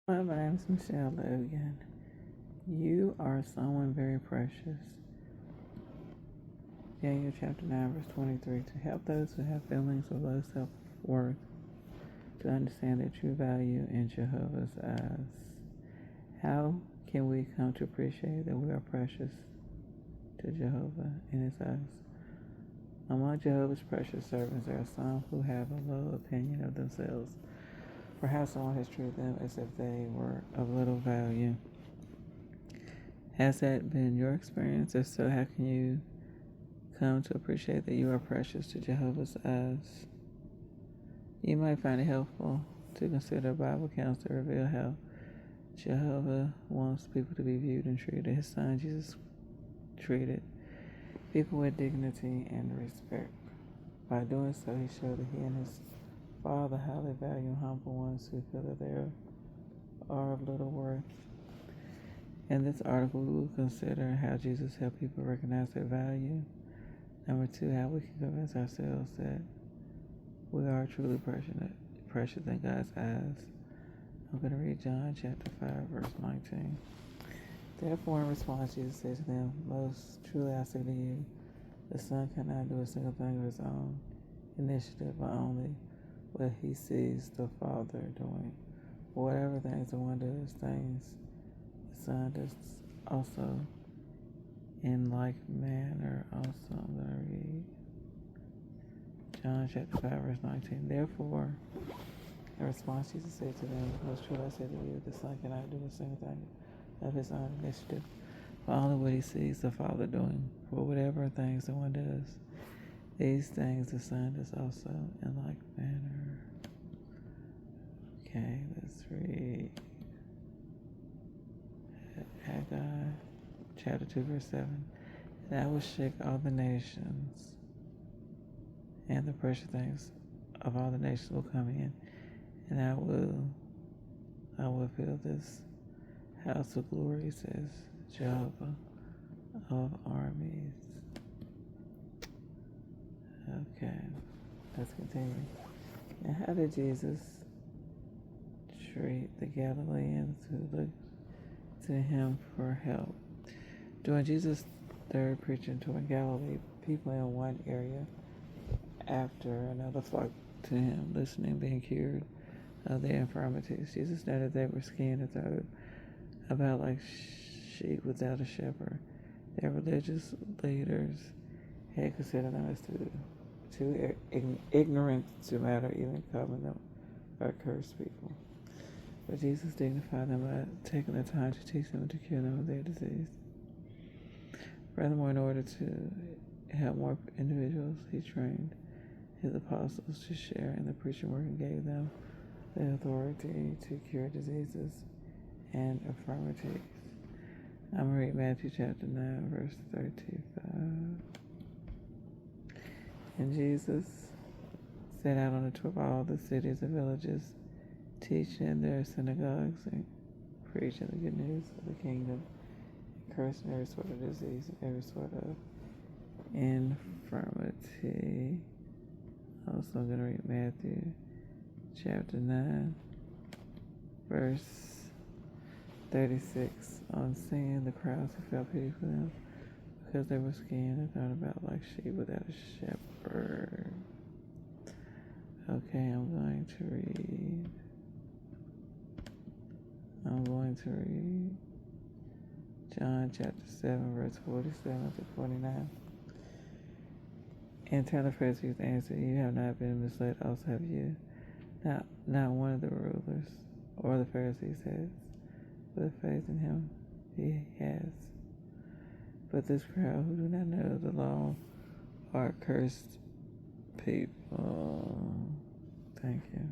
Hi, my name is Michelle Logan. You are someone very precious. Daniel chapter 9, verse 23. To help those who have feelings of low self worth to understand their true value in Jehovah's eyes. How can we come to appreciate that we are precious to Jehovah in His eyes? Among Jehovah's precious servants, there are some who have a low opinion of themselves. Perhaps someone has treated them as if they were of little value. Has that been your experience? If so, how can you come to appreciate that you are precious to Jehovah's eyes? You might find it helpful to consider Bible accounts that reveal how Jehovah wants people to be viewed and treated. His son Jesus treated people with dignity and respect. By doing so, he showed that he and his Father highly value humble ones who feel that they are of little worth. In this article, we will consider how Jesus helped people recognize their value. Number 2, how we can convince ourselves that we are truly precious in God's eyes. I'm going to read John chapter 5, verse 19. Therefore, in response, Jesus said to them, most truly I say to you, the Son cannot do a single thing of his own initiative, but only what he sees the Father doing. Whatever things the one does, things the Son does also in like manner. Also, I'm going to read John chapter 5, verse 19. Therefore, in response, Jesus said to them, most truly I say to you, the Son cannot do a single thing of his own initiative, but only what he sees the Father doing. For whatever things the one does, these things the Son does also in like manner. Okay, let's read Haggai chapter 2, verse 7. And I will shake all the nations, and the precious things of all the nations will come in, and I will fill this house of glory, says Jehovah of armies. Okay, let's continue. Now, how did Jesus treat the Galileans who looked to him for help? During Jesus' third preaching tour in Galilee, people in one area after another flocked to him, listening, being cured of their infirmities. Jesus noted they were skinned and thrown about like sheep without a shepherd. Their religious leaders had considered them as too ignorant to matter, even calling them accursed people. But Jesus dignified them by taking the time to teach them and to cure them of their disease. Furthermore, in order to help more individuals, he trained his apostles to share in the preaching work and gave them the authority to cure diseases and infirmities. I'm going to read Matthew chapter 9, verse 35. And Jesus set out on a tour of all the cities and villages, teaching in their synagogues and preaching the good news of the kingdom, cursing every sort of disease and every sort of infirmity. Also, I'm going to read Matthew chapter 9, verse 36. On seeing the crowds, he felt pity for them because they were skinned and thought about like sheep without a shepherd. Okay, I'm going to read John chapter 7, verse 47 to 49. And tell the Pharisees answered, you have not been misled, also have you. Not one of the rulers or the Pharisees has put faith in him. He has. But this crowd who do not know the law are cursed people. Thank you.